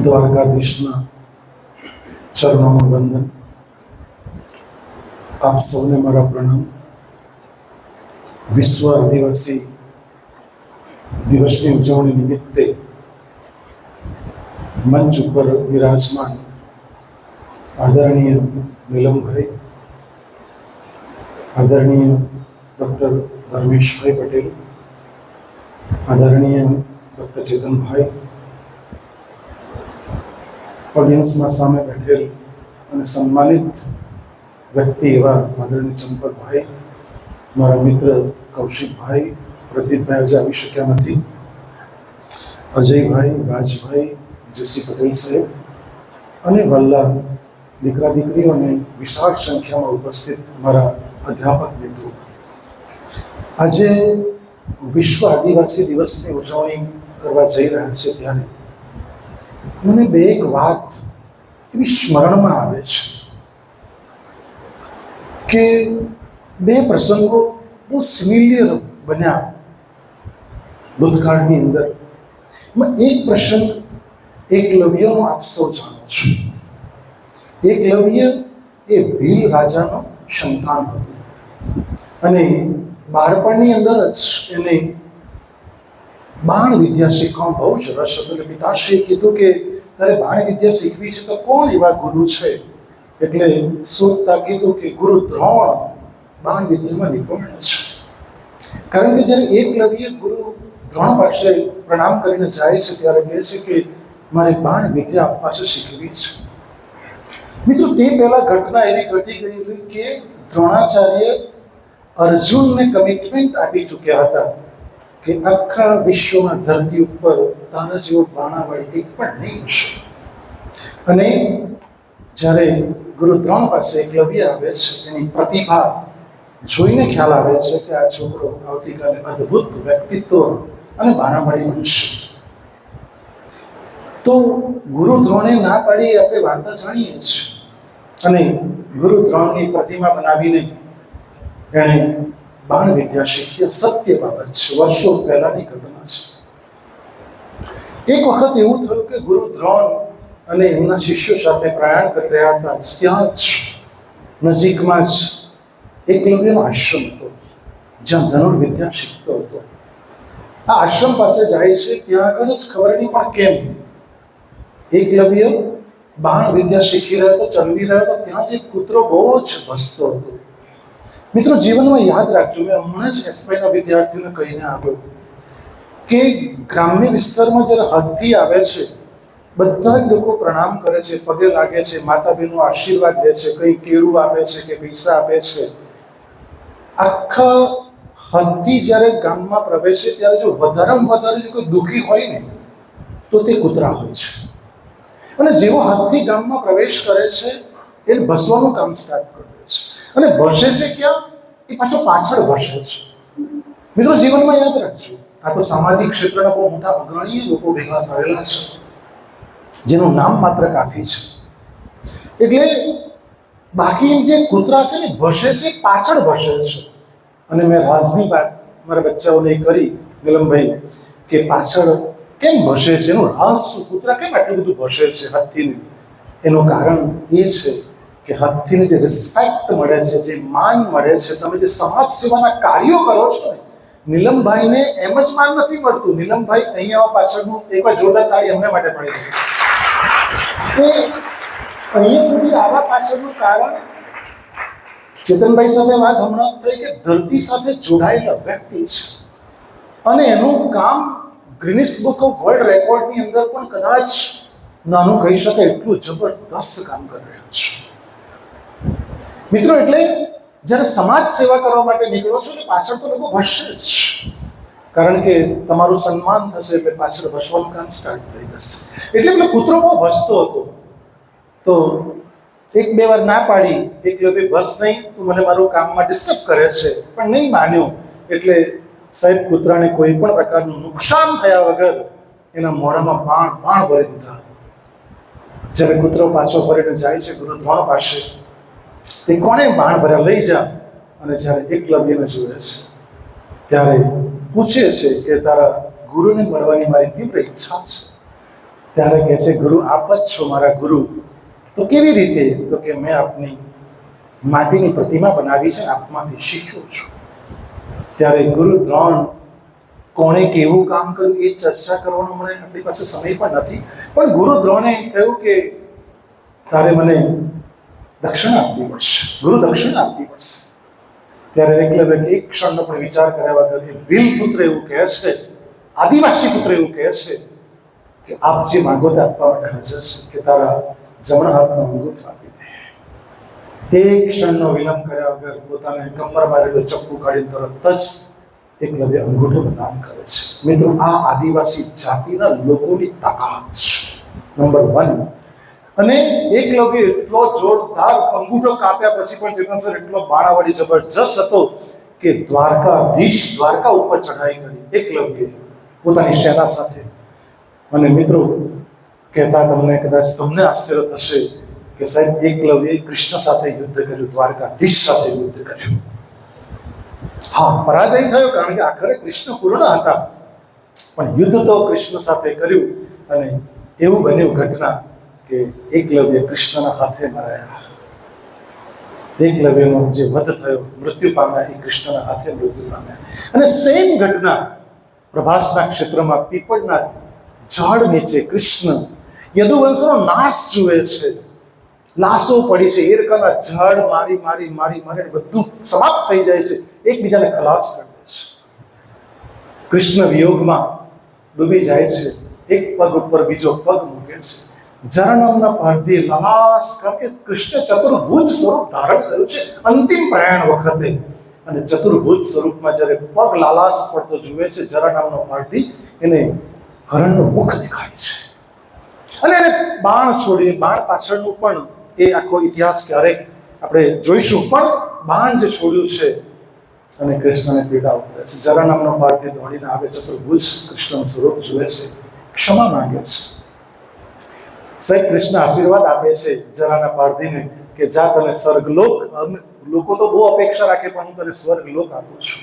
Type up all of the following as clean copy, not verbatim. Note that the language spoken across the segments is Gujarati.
દ્વારકાધીશના ચરણોમાં વંદન. આપ સૌને મારા પ્રણામ. વિશ્વ આદિવાસી દિવસની ઉજવણી નિમિત્તે મંચ ઉપર વિરાજમાન આદરણીય નીલમભાઈ, આદરણીય ડૉક્ટર ધર્મેશભાઈ પટેલ, આદરણીય ડૉક્ટર ચેતનભાઈ, ઓડિયન્સમાં સામે બેઠેલ અને સન્માનિત વ્યક્તિ એવા આદરણીય ચંપકભાઈ, મારા મિત્ર કૌશિકભાઈ, પ્રદીપભાઈ આજે આવી શક્યા નથી, અજયભાઈ, રાજભાઈ, જેસી પટેલ સાહેબ અને વલ્લા દીકરા દીકરીઓ અને વિશાળ સંખ્યામાં ઉપસ્થિત મારા અધ્યાપક મિત્રો, આજે વિશ્વ આદિવાસી દિવસની ઉજવણી કરવા જઈ રહ્યા છે ત્યારે મને એક વાત એવી સ્મરણમાં આવે છે કે બે પ્રસંગો બહુ સિમિલિયર બન્યા ભૂતકાળની અંદર. એક પ્રસંગ એકલવ્યનો આપ સૌ જાણો છો. એકલવ્ય એ ભીલ રાજાનો સંતાન હતું અને બાળપણની અંદર જ એને બાણ વિદ્યા શીખવામાં બહુ જ રસ હતો. એટલે પિતાશ્રીએ કીધું કે તારે બાણ વિદ્યા શીખવી છે તો કોણ એવા ગુરુ છે? એટલે શોધતા કીધું કે ગુરુ દ્રોણ બાણ વિદ્યામાં નિપુણ છે. કારણ કે જ્યારે એકલવ્ય ગુરુ દ્રોણ પાસે પ્રણામ કરીને જાય છે ત્યારે કહે છે કે મારે બાણ વિદ્યા આપ પાસે શીખવી છે. મિત્રો, તે પહેલા ઘટના એવી ઘટી ગયેલી કે દ્રોણાચાર્ય અર્જુનને કમિટમેન્ટ આપી ચૂક્યા હતા કે આખા વિશ્વમાં ધરતી ઉપર તારા જેવો બાણાવાળી એક પણ નહીં હશે. અને જ્યારે ગુરુ દ્રોણ પાસે એકલવ્ય આવે છે, એની પ્રતિભા જોઈને ખ્યાલ આવે છે કે આ છોકરો આવતીકાલે અદ્ભુત વ્યક્તિત્વ અને બાણાવાળી બનશે. તો ગુરુ દ્રોણે ના પાડી આપણે વાર્તા જાણીએ છીએ અને ગુરુ દ્રોણની પ્રતિમા બનાવીને એણે બાણ વિદ્યા શીખી. સત્ય બાબત છે, વર્ષો પહેલાની ઘટના છે. એક વખત એવું થયું કે ગુરુ દ્રોણ અને એમના શિષ્યો સાથે પ્રયાણ કરી રહ્યા હતા. ત્યાં જ નજીકમાં જ એકલવ્યનો આશ્રમ હતો જ્યાં ધનુર્વિદ્યા શીખતો હતો. આ આશ્રમ પાસે જાય છે, ત્યાં આગળ જ ખબર નહીં પણ કેમ એકલવ્ય બાણ વિદ્યા શીખી રહ્યો હતો, ચલવી રહ્યો હતો. ત્યાં જ એક કૂતરો બહુ જ ભસતો હતો. મિત્રો, જીવનમાં યાદ રાખજો, મેં હમણાં જ એફવાયના વિદ્યાર્થીઓને કહીને આવ્યો કે ગ્રામ્ય વિસ્તારમાં જ્યારે હાથી આવે છે, બધા જ લોકો પ્રણામ કરે છે, પગે લાગે છે, માતા બહેનો આશીર્વાદ લે છે, કંઈ કેળું આપે છે કે પૈસા આપે છે. આખા હાથી જ્યારે ગામમાં પ્રવેશે ત્યારે જો વધારેમાં વધારે જો કોઈ દુઃખી હોય ને તો તે કૂતરા હોય છે. અને જેવો હાથી ગામમાં પ્રવેશ કરે છે એને ભસવાનું કામ સ્ટાર્ટ કરી દે છે. અને ભસે છે ક્યાં? એ પાછો પાછળ ભસે છે. મિત્રો, જીવનમાં યાદ રાખજો, આ તો સામાજિક ક્ષેત્રના બહુ મોટા અગ્રણીય લોકો ભેગા થયેલા છે જેનું નામ માત્ર કાફી છે. એટલે બાકી જે કૂતરા છે ને ભસે છે, પાછળ ભસે છે. અને મેં રાજની વાત મારા બચ્ચાઓને કરી, નીલમભાઈ, કે પાછળ કેમ ભસે છે, એનું રાસ શું, કૂતરા કેમ આટલું બધું ભસે છે હાથીને? એનું કારણ એ છે કે હાથીને જે રિસ્પેક્ટ મળે છે, જે માન મળે છે, તમે જે સમાજ સેવાના કાર્યો કરો છો ને, નીલમભાઈને એમ જ માન નથી મળતું. નીલમભાઈ અહીંયા પાછળનું એકવાર જોરદાર તાળી અમને માટે પડી ગઈ. અહીંયા સુધી આવા પાછળનું કારણ, ચેતનભાઈ સાથે વાત હમણાં થઈ કે ધરતી સાથે જોડાયેલા વ્યક્તિ છે અને એનું કામ ગ્રીનિસ બુક ઓફ વર્લ્ડ રેકોર્ડની અંદર પણ કદાચ નાનું કહી શકાય એટલું જબરદસ્ત કામ કરી રહ્યું છે. મિત્રો, એટલે જ્યારે સમાજ સેવા કરવા માટે નીકળો છો ને પાછળ તો લોકો ભસશે જ, કારણ કે તમારું સન્માન થશે એટલે પાછળ ભસવાનું કામ સ્ટાર્ટ થઈ જશે. એટલે પેલો કૂતરો બહુ ભસતો હતો તો એક બે વાર ના પાડી, એકલવ્ય બસ નહીં, તું મને મારું કામમાં ડિસ્ટર્બ કરે છે, પણ નહીં માન્યો. એટલે સાહેબ કૂતરાને કોઈ પણ પ્રકારનું નુકસાન થયા વગર એના મોઢામાં બાણ ભરી દીધા. જ્યારે કૂતરો પાછો ફરીને જાય છે ગુરુ દ્રોણ પાસે, તે કોણે બાણ ભર્યા લઈ જા. અને જ્યારે એકલવ્યને જુએ છે ત્યારે પૂછે છે કે તારા ગુરુને મળવાની મારી તીવ્ર ઈચ્છા છે. ત્યારે કહે છે, ગુરુ આપ જ છો મારા ગુરુ. તો કેવી રીતે? તો કે મેં આપની માટીની પ્રતિમા બનાવી છે, આપમાંથી શીખ્યો છું. ત્યારે ગુરુ દ્રોણ કોણે કેવું કામ કર્યું એ ચર્ચા કરવાનો મને આપણી પાસે સમય પણ નથી. પણ ગુરુ દ્રોણે કહ્યું કે તારે મને દક્ષિણા આપવી પડશે, ગુરુ દક્ષિણા આપવી પડશે. ત્યારે એકલવ્ય એક ક્ષણનો પણ વિચાર કર્યા વગર એ ભીલ પુત્ર એવું કહે છે, આદિવાસી પુત્ર એવું કહે છે કે આપ જે માંગો તે આપવા માટે હાજર છે, કે તારા જમણા હાથનો અંગૂઠો આપી દે. એક ક્ષણનો વિલંબ કર્યા વગર પોતાને કમરમાં રહેલો ચપ્પુ કાઢી તરત જ એકલવ્ય અંગૂઠો પ્રદાન કરે છે. મિત્રો, આ આદિવાસી જાતિના લોકોની તાકાત છે, નંબર 1. અને એકલવ્ય એટલો જોરદાર અંગૂઠો કાપ્યા પછી પણ ચેતનસર એટલો બાણાવાળી જબરજસ્ત હતો કે દ્વારકાધીશ દ્વારકા ઉપર ચઢાઈ કરી એકલવ્ય પોતાની સેના સાથે. અને મિત્રો, કહેતા કદાચ તમને આશ્ચર્ય થશે કે સાહેબ એકલવ્યએ કૃષ્ણ સાથે યુદ્ધ કર્યું, દ્વારકાધીશ સાથે યુદ્ધ કર્યું. હા, પરાજય થયો કારણ કે આખરે કૃષ્ણ પૂર્ણ હતા, પણ યુદ્ધ તો કૃષ્ણ સાથે કર્યું. અને એવું બન્યું ઘટના કે એકલવ્ય કૃષ્ણના હાથે મરાયા. એકલવ્યનો જે વધ થયો, મૃત્યુ પામ્યા, એ કૃષ્ણના હાથે મૃત્યુ પામ્યા. અને સેમ ઘટના પ્રભાસના ક્ષેત્રમાં પીપળના ઝાડ નીચે કૃષ્ણ યદુવંશનો નાશ જુએ છે. લાશો પડી છે, એરકાના ઝાડ મારી મારી મારી મારી બધું સમાપ્ત થઈ જાય છે, એકબીજાને ખલાસ કરી દે છે. કૃષ્ણ વિયોગમાં ડૂબી જાય છે, એક પગ ઉપર બીજો પગ મૂકે છે. જરા નામના પાર્થિવ લાલાસ, કારણ કે કૃષ્ણ ચતુર્ભુજ સ્વરૂપ ધારણ કર્યું છે અંતિમ પ્રયાણ વખતે. અને ચતુર્ભુજ સ્વરૂપમાં જ્યારે પગ લાલાસ પડતો જુએ છે જરા નામનો પાર્થિવ, એને હરણનું મુખ દેખાય છે. અને એને બાણ છોડી, બાણ પાછળનું પણ એ આખો ઇતિહાસ ક્યારેક આપણે જોઈશું, પણ બાણ જે છોડ્યું છે અને કૃષ્ણને પીડા કરે છે. જરા નામનો પાર્થિવ દોડીને આવે, ચતુર્ભુજ કૃષ્ણનું સ્વરૂપ જુએ છે, ક્ષમા માંગે છે. સાહેબ કૃષ્ણ આશીર્વાદ આપે છે જરાના પાર્થિવને કે જા, તને સ્વર્ગલોક, લોકો તો બહુ અપેક્ષા રાખે પણ હું તને સ્વર્ગલોક આપું છું.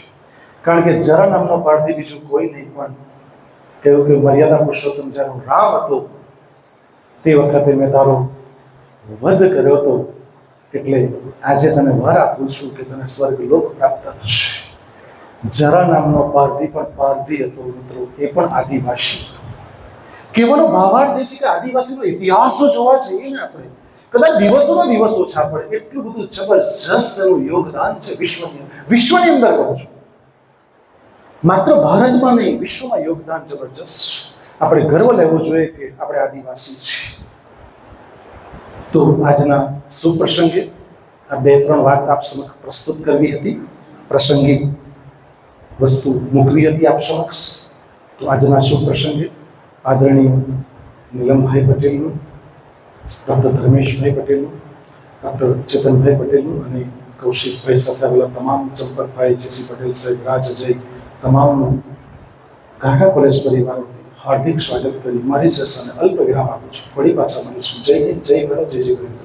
કારણ કે જરા નામનો પાર્થિવ બીજું કોઈ નહીં, પણ કહ્યું કે મર્યાદા પુરુષોત્તમ જ્યારે હું રામ હતો તે વખતે મેં તારો વધ કર્યો હતો, એટલે આજે તને વર આપું છું કે તને સ્વર્ગલોક પ્રાપ્ત થશે. જરા નામનો પારધી પણ પારધી હતો મિત્રો, એ પણ આદિવાસી હતો. કહેવાનો ભાવાર્થ એ છે કે આદિવાસીનો ઇતિહાસ જોવા જઈએ ને આપણે, કદાચ દિવસોનો દિવસ ઓછા પડે, એટલું બધું જબરજસ્ત એનું યોગદાન છે વિશ્વની અંદર કહું છું, માત્ર ભારતમાં નહીં વિશ્વમાં યોગદાન જબરજસ્ત. આપણે ગર્વ લેવો જોઈએ કે આપણે આદિવાસી છીએ. તો આજના સુપ્રસંગે આ 2-3 વાત આપ સમક્ષ પ્રસ્તુત કરવી હતી, પ્રાસંગિક વસ્તુ મૂકવી હતી આપ સમક્ષ. તો આજના સુપ્રસંગે આદરણીય નીલમભાઈ પટેલનું, ડૉક્ટર ધર્મેશભાઈ પટેલનું, ડૉક્ટર ચેતનભાઈ પટેલનું અને કૌશિકભાઈ સાથે આવેલા તમામ, ચંપકભાઈ, જેસી પટેલ સાહેબ, રાજ અજય, તમામનું ઘાટા કોલેજ પરિવારથી હાર્દિક સ્વાગત કરી મારી ચર્ચાને અલ્પ વિરામ આપું છું. ફરી પાછા મળીશું. જય હિન્દ, જય ભારત, જય જય ભારત.